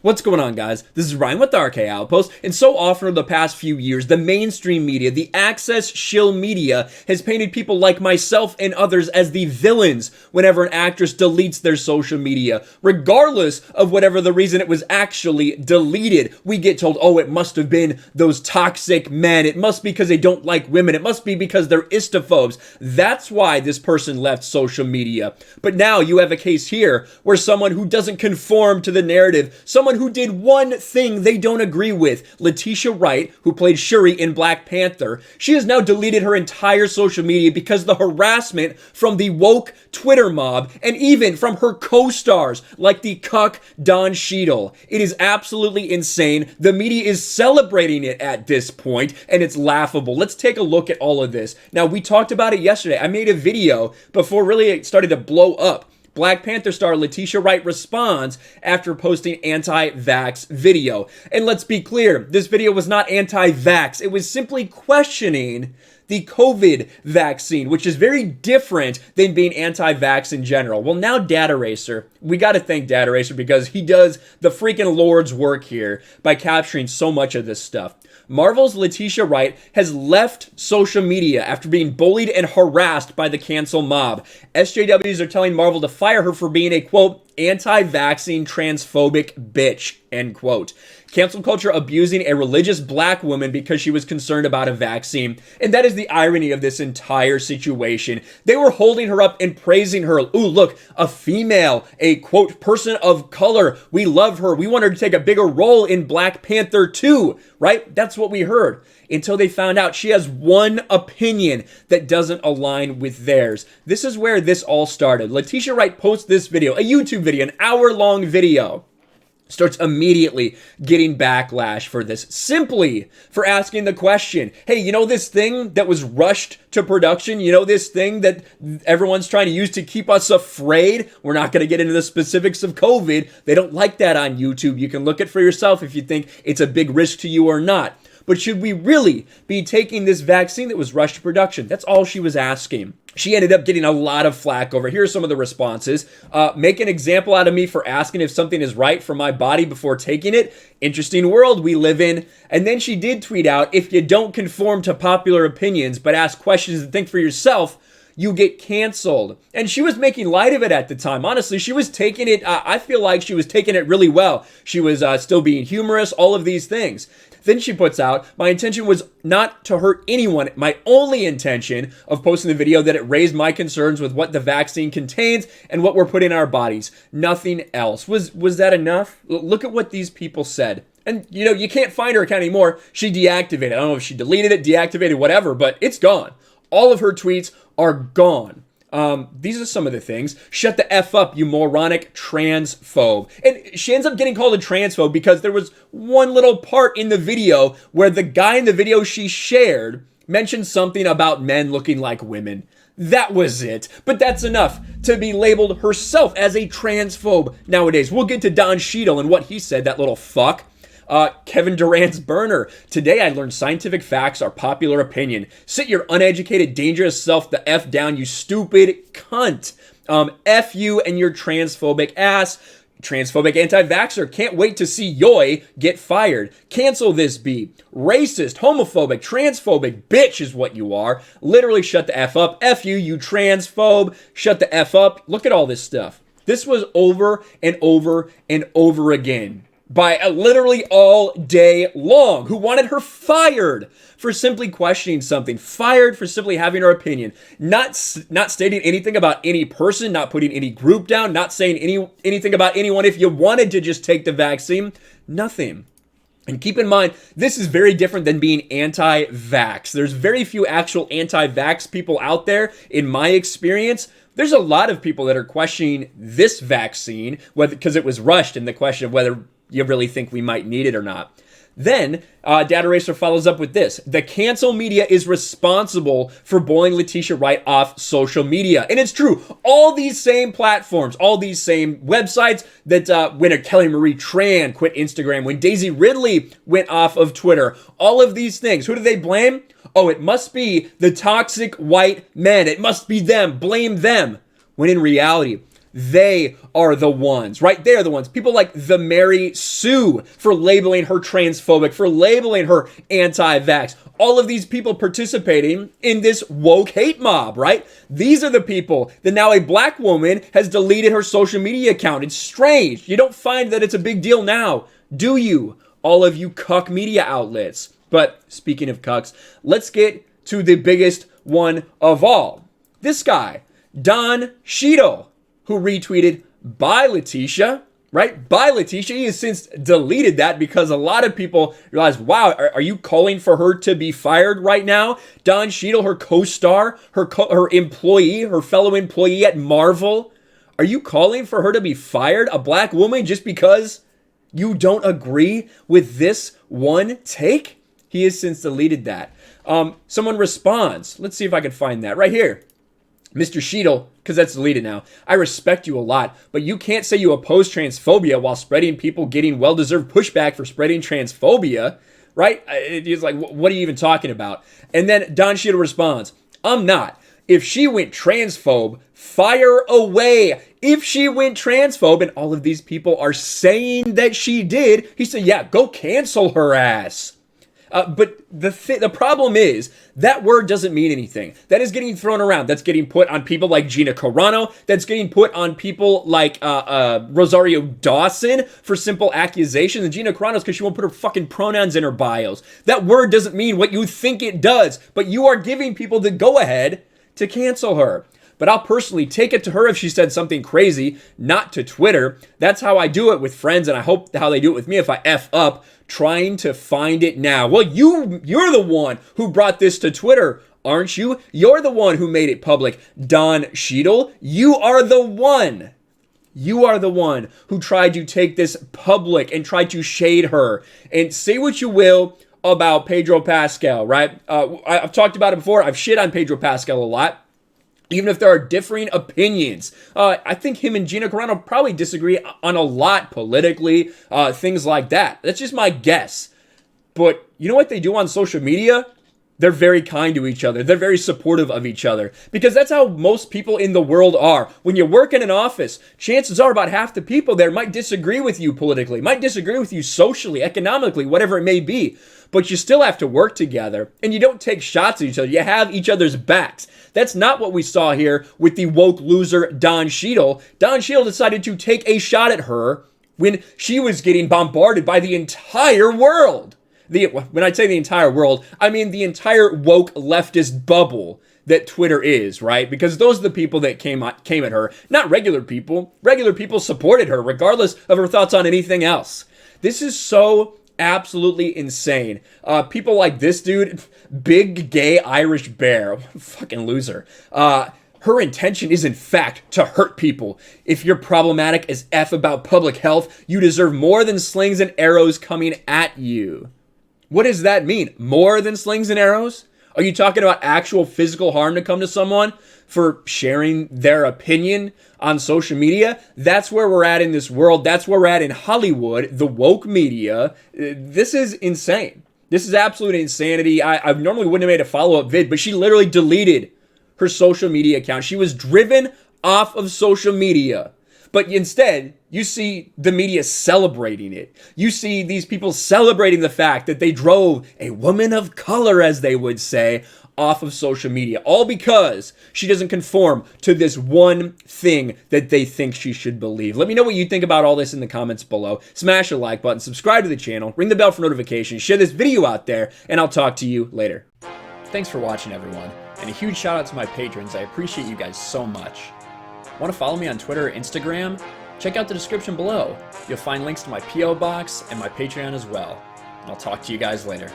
What's going on, guys? This is Ryan with the RK Outpost, and so often over the past few years, the mainstream media, the access shill media, has painted people like myself and others as the villains whenever an actress deletes their social media. Regardless of whatever the reason it was actually deleted, we get told, oh, it must have been those toxic men. It must be because they don't like women. It must be because they're istophobes. That's why this person left social media. But now you have a case here where someone who doesn't conform to the narrative, someone who did one thing they don't agree with, Latitia Wright, who played Shuri in Black Panther, she has now deleted her entire social media because of the harassment from the woke Twitter mob and even from her co-stars like the cuck Don Cheadle. It is absolutely insane. The media is celebrating it at this point, and it's laughable. Let's take a look at all of this. Now, we talked about it yesterday. I made a video before really it started to blow up. Black Panther star Letitia Wright responds after posting anti-vax video. And let's be clear, this video was not anti-vax. It was simply questioning the COVID vaccine, which is very different than being anti-vax in general. Well, now Data Racer, we got to thank Data Racer because he does the freaking Lord's work here by capturing so much of this stuff. Marvel's Letitia Wright has left social media after being bullied and harassed by the cancel mob. SJWs are telling Marvel to fire her for being a, quote, anti-vaccine transphobic bitch, end quote. Cancel culture abusing a religious black woman because she was concerned about a vaccine. And that is the irony of this entire situation. They were holding her up and praising her. Ooh, look, a female, a quote, person of color. We love her. We want her to take a bigger role in Black Panther 2, right? That's what we heard. Until they found out she has one opinion that doesn't align with theirs. This is where this all started. Letitia Wright posts this video, a YouTube video, an hour-long video. Starts immediately getting backlash for this, simply for asking the question, hey, you know this thing that was rushed to production? You know this thing that everyone's trying to use to keep us afraid? We're not going to get into the specifics of COVID. They don't like that on YouTube. You can look it for yourself if you think it's a big risk to you or not. But should we really be taking this vaccine that was rushed to production? That's all she was asking. She ended up getting a lot of flack over. Here are some of the responses. Make an example out of me for asking if something is right for my body before taking it. Interesting world we live in. And then she did tweet out, if you don't conform to popular opinions but ask questions and think for yourself, you get canceled. And she was making light of it at the time. Honestly, she was taking it, I feel like she was taking it really well. She was still being humorous, all of these things. Then she puts out, my intention was not to hurt anyone. My only intention of posting the video that it raised my concerns with what the vaccine contains and what we're putting in our bodies. Nothing else. Was that enough? Look at what these people said. And, you know, you can't find her account anymore. She deactivated. I don't know if she deleted it, deactivated, whatever, but it's gone. All of her tweets are gone. These are some of the things. Shut the F up, you moronic transphobe. And she ends up getting called a transphobe because there was one little part in the video where the guy in the video she shared mentioned something about men looking like women. That was it. But that's enough to be labeled herself as a transphobe nowadays. We'll get to Don Cheadle and what he said, that little fuck. Kevin Durant's burner. Today I learned scientific facts are popular opinion. Sit your uneducated, dangerous self the F down, you stupid cunt. F you and your transphobic ass. Transphobic anti-vaxxer. Can't wait to see Yoy get fired. Cancel this bee. Racist, homophobic, transphobic bitch is what you are. Literally shut the F up. F you, you transphobe. Shut the F up. Look at all this stuff. This was over and over and over again. By literally all day long, who wanted her fired for simply questioning something, fired for simply having her opinion, not stating anything about any person, not putting any group down, not saying anything about anyone if you wanted to just take the vaccine, nothing. And keep in mind, this is very different than being anti-vax. There's very few actual anti-vax people out there, in my experience. There's a lot of people that are questioning this vaccine, whether because it was rushed, and the question of whether you really think we might need it or not. Then, Data Racer follows up with this. The cancel media is responsible for bullying Letitia Wright off social media. And it's true. All these same platforms, all these same websites that when Kelly Marie Tran quit Instagram, when Daisy Ridley went off of Twitter, all of these things, who do they blame? Oh, it must be the toxic white men. It must be them. Blame them. When in reality, They are the ones, right? They're the ones. People like the Mary Sue for labeling her transphobic, for labeling her anti-vax. All of these people participating in this woke hate mob, right? These are the people that now a black woman has deleted her social media account. It's strange. You don't find that it's a big deal now, do you? All of you cuck media outlets. But speaking of cucks, let's get to the biggest one of all. This guy, Don Cheadle, who retweeted, "Bye, Letitia," right? "Bye, Letitia." He has since deleted that because a lot of people realize, wow, are you calling for her to be fired right now? Don Cheadle, her co-star, her employee, her fellow employee at Marvel. Are you calling for her to be fired? A black woman just because you don't agree with this one take? He has since deleted that. Someone responds. Let's see if I can find that right here. Mr. Cheadle, because that's deleted now. "I respect you a lot, but you can't say you oppose transphobia while spreading people getting well-deserved pushback for spreading transphobia," right? He's like, what are you even talking about? And then Don Cheadle responds, "I'm not. If she went transphobe, fire away. If she went transphobe," and all of these people are saying that she did, he said, yeah, go cancel her ass. But the problem is that word doesn't mean anything. That is getting thrown around. That's getting put on people like Gina Carano. That's getting put on people like Rosario Dawson for simple accusations. And Gina Carano's because she won't put her fucking pronouns in her bios. That word doesn't mean what you think it does. But you are giving people the go-ahead to cancel her. But I'll personally take it to her if she said something crazy, not to Twitter. That's how I do it with friends, and I hope how they do it with me if I F up, trying to find it now. Well, you're the one who brought this to Twitter, aren't you? You're the one who made it public. Don Cheadle, you are the one. You are the one who tried to take this public and tried to shade her. And say what you will about Pedro Pascal, right? I've talked about it before. I've shit on Pedro Pascal a lot. Even if there are differing opinions. I think him and Gina Carano probably disagree on a lot politically, things like that. That's just my guess. But you know what they do on social media? They're very kind to each other. They're very supportive of each other. Because that's how most people in the world are. When you work in an office, chances are about half the people there might disagree with you politically, might disagree with you socially, economically, whatever it may be. But you still have to work together, and you don't take shots at each other. You have each other's backs. That's not what we saw here with the woke loser Don Cheadle. Don Cheadle decided to take a shot at her when she was getting bombarded by the entire world. When I say the entire world, I mean the entire woke leftist bubble that Twitter is, right? Because those are the people that came at her, not regular people. Regular people supported her, regardless of her thoughts on anything else. This is so absolutely insane. People like this dude, big gay Irish bear, fucking loser. Her intention is in fact to hurt people. If you're problematic as F about public health, you deserve more than slings and arrows coming at you. What does that mean? More than slings and arrows? Are you talking about actual physical harm to come to someone for sharing their opinion on social media? That's where we're at in this world. That's where we're at in Hollywood, the woke media. This is insane. This is absolute insanity. I normally wouldn't have made a follow-up vid, but she literally deleted her social media account. She was driven off of social media. But instead, you see the media celebrating it. You see these people celebrating the fact that they drove a woman of color, as they would say, off of social media. All because she doesn't conform to this one thing that they think she should believe. Let me know what you think about all this in the comments below. Smash the like button, subscribe to the channel, ring the bell for notifications, share this video out there, and I'll talk to you later. Thanks for watching, everyone. And a huge shout out to my patrons. I appreciate you guys so much. Want to follow me on Twitter or Instagram? Check out the description below. You'll find links to my P.O. box and my Patreon as well. And I'll talk to you guys later.